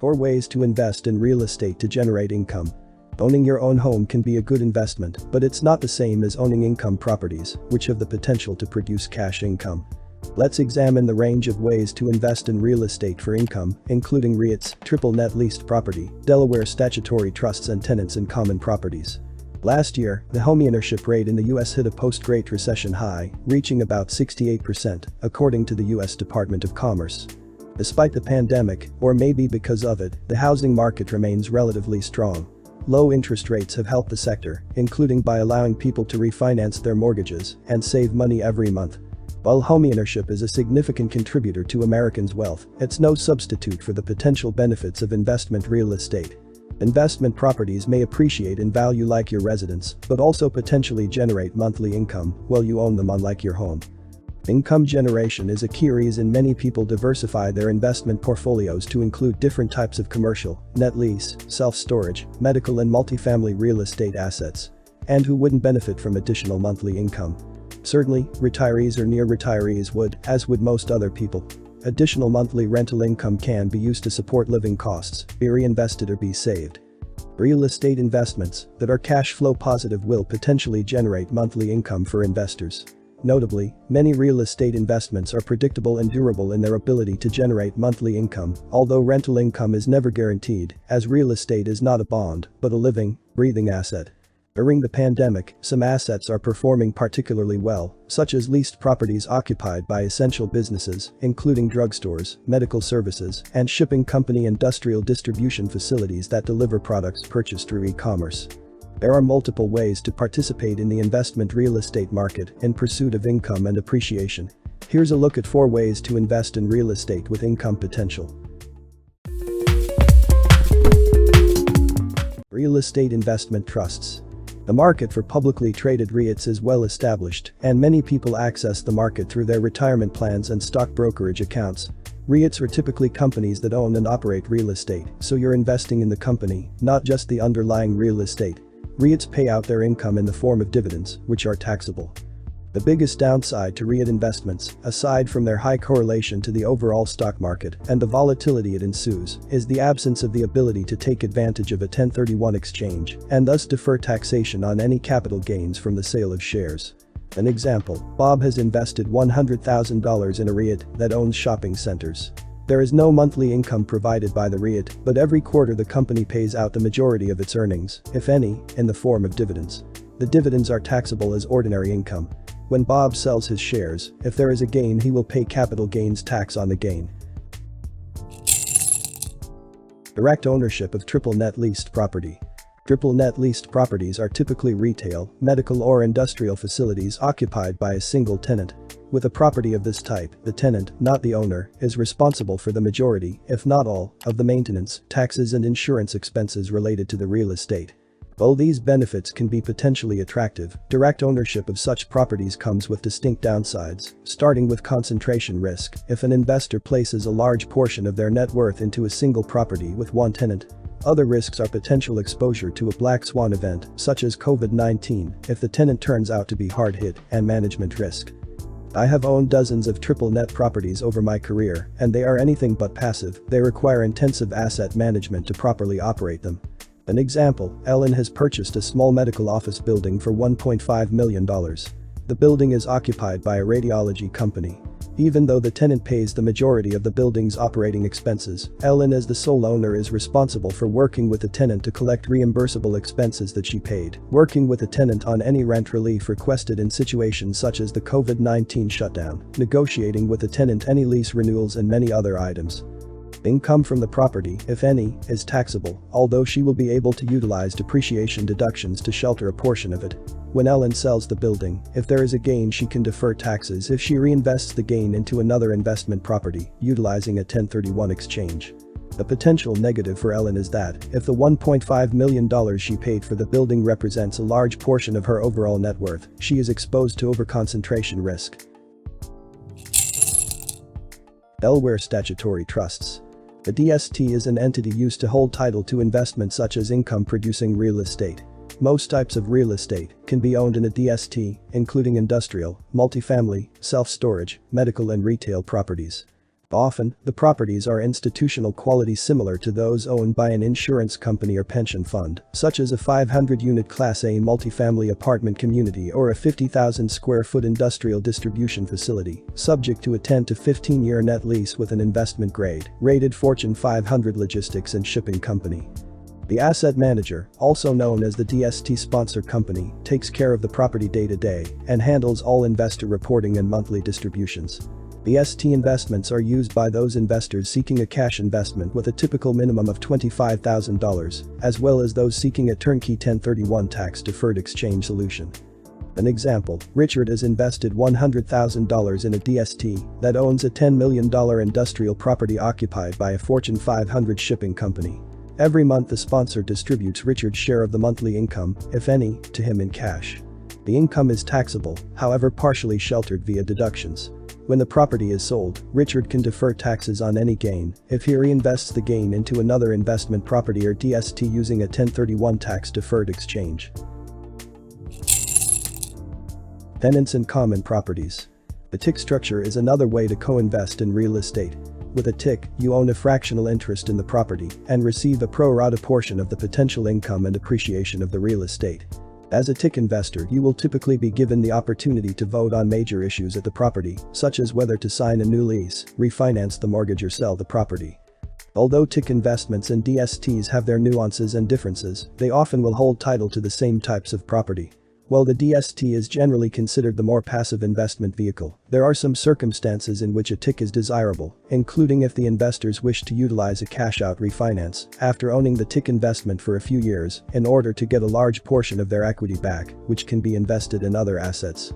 4 ways to invest in real estate to generate income. Owning your own home can be a good investment, but it's not the same as owning income properties, which have the potential to produce cash income. Let's examine the range of ways to invest in real estate for income, including REITs, triple net leased property, Delaware statutory trusts and tenants in common properties. Last year, the homeownership rate in the US hit a post-Great Recession high, reaching about 68%, according to the US Department of Commerce. Despite the pandemic, or maybe because of it, the housing market remains relatively strong. Low interest rates have helped the sector, including by allowing people to refinance their mortgages and save money every month. While homeownership is a significant contributor to Americans' wealth, it's no substitute for the potential benefits of investment real estate. Investment properties may appreciate in value like your residence, but also potentially generate monthly income while you own them, unlike your home. Income generation is a key reason many people diversify their investment portfolios to include different types of commercial, net lease, self-storage, medical and multifamily real estate assets. And who wouldn't benefit from additional monthly income? Certainly, retirees or near retirees would, as would most other people. Additional monthly rental income can be used to support living costs, be reinvested or be saved. Real estate investments that are cash flow positive will potentially generate monthly income for investors. Notably, many real estate investments are predictable and durable in their ability to generate monthly income, although rental income is never guaranteed, as real estate is not a bond, but a living, breathing asset. During the pandemic, some assets are performing particularly well, such as leased properties occupied by essential businesses, including drugstores, medical services, and shipping company industrial distribution facilities that deliver products purchased through e-commerce. There are multiple ways to participate in the investment real estate market in pursuit of income and appreciation. Here's a look at 4 ways to invest in real estate with income potential. Real estate investment trusts. The market for publicly traded REITs is well established, and many people access the market through their retirement plans and stock brokerage accounts. REITs are typically companies that own and operate real estate, so you're investing in the company, not just the underlying real estate. REITs pay out their income in the form of dividends, which are taxable. The biggest downside to REIT investments, aside from their high correlation to the overall stock market and the volatility it ensues, is the absence of the ability to take advantage of a 1031 exchange and thus defer taxation on any capital gains from the sale of shares. An example, Bob has invested $100,000 in a REIT that owns shopping centers. There is no monthly income provided by the REIT, but every quarter the company pays out the majority of its earnings, if any, in the form of dividends. The dividends are taxable as ordinary income. When Bob sells his shares, if there is a gain, he will pay capital gains tax on the gain. Direct ownership of triple net leased property. Triple net leased properties are typically retail, medical or industrial facilities occupied by a single tenant. With a property of this type, the tenant, not the owner, is responsible for the majority, if not all, of the maintenance, taxes and insurance expenses related to the real estate. While these benefits can be potentially attractive, direct ownership of such properties comes with distinct downsides, starting with concentration risk. If an investor places a large portion of their net worth into a single property with one tenant, other risks are potential exposure to a black swan event, such as COVID-19, if the tenant turns out to be hard hit, and management risk. I have owned dozens of triple net properties over my career, and they are anything but passive. They require intensive asset management to properly operate them. An example, Ellen has purchased a small medical office building for $1.5 million. The building is occupied by a radiology company. Even though the tenant pays the majority of the building's operating expenses, Ellen as the sole owner is responsible for working with the tenant to collect reimbursable expenses that she paid, working with the tenant on any rent relief requested in situations such as the COVID-19 shutdown, negotiating with the tenant any lease renewals and many other items. Income from the property, if any, is taxable, although she will be able to utilize depreciation deductions to shelter a portion of it. When Ellen sells the building, if there is a gain, she can defer taxes if she reinvests the gain into another investment property, utilizing a 1031 exchange. The potential negative for Ellen is that, if the $1.5 million she paid for the building represents a large portion of her overall net worth, she is exposed to overconcentration risk. Delaware statutory trusts. The DST is an entity used to hold title to investments such as income-producing real estate. Most types of real estate can be owned in a DST, including industrial, multifamily, self-storage, medical and retail properties. Often, the properties are institutional quality similar to those owned by an insurance company or pension fund, such as a 500-unit Class A multifamily apartment community or a 50,000 square foot industrial distribution facility, subject to a 10 to 15-year net lease with an investment grade, rated Fortune 500 logistics and shipping company. The asset manager, also known as the DST sponsor company, takes care of the property day-to-day and handles all investor reporting and monthly distributions. The ST investments are used by those investors seeking a cash investment with a typical minimum of $25,000, as well as those seeking a turnkey 1031 tax-deferred exchange solution. An example, Richard has invested $100,000 in a DST that owns a $10 million industrial property occupied by a Fortune 500 shipping company. Every month the sponsor distributes Richard's share of the monthly income, if any, to him in cash. The income is taxable, however partially sheltered via deductions. When the property is sold, Richard can defer taxes on any gain if he reinvests the gain into another investment property or DST using a 1031 tax-deferred exchange. Tenants and common properties. The TIC structure is another way to co-invest in real estate. With a TIC, you own a fractional interest in the property and receive a pro rata portion of the potential income and appreciation of the real estate. As a TIC investor, you will typically be given the opportunity to vote on major issues at the property, such as whether to sign a new lease, refinance the mortgage or sell the property. Although TIC investments and DSTs have their nuances and differences, they often will hold title to the same types of property. While the DST is generally considered the more passive investment vehicle, there are some circumstances in which a TIC is desirable, including if the investors wish to utilize a cash-out refinance after owning the TIC investment for a few years in order to get a large portion of their equity back, which can be invested in other assets.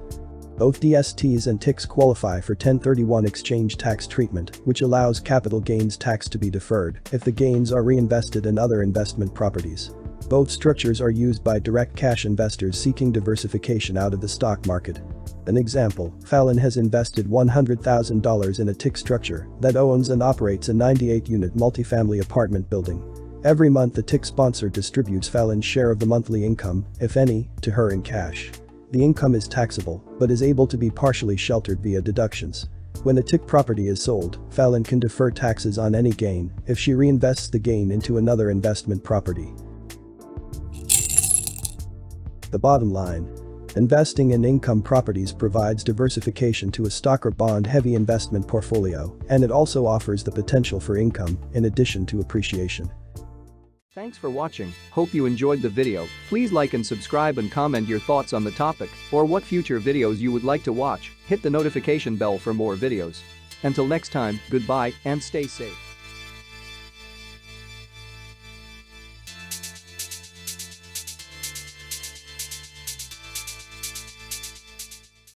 Both DSTs and TICs qualify for 1031 exchange tax treatment, which allows capital gains tax to be deferred if the gains are reinvested in other investment properties. Both structures are used by direct cash investors seeking diversification out of the stock market. An example, Fallon has invested $100,000 in a TIC structure that owns and operates a 98-unit multifamily apartment building. Every month the TIC sponsor distributes Fallon's share of the monthly income, if any, to her in cash. The income is taxable, but is able to be partially sheltered via deductions. When a TIC property is sold, Fallon can defer taxes on any gain if she reinvests the gain into another investment property. The bottom line. Investing in income properties provides diversification to a stock or bond-heavy investment portfolio, and it also offers the potential for income in addition to appreciation. Thanks for watching. Hope you enjoyed the video. Please like and subscribe and comment your thoughts on the topic or what future videos you would like to watch. Hit the notification bell for more videos. Until next time, goodbye and stay safe.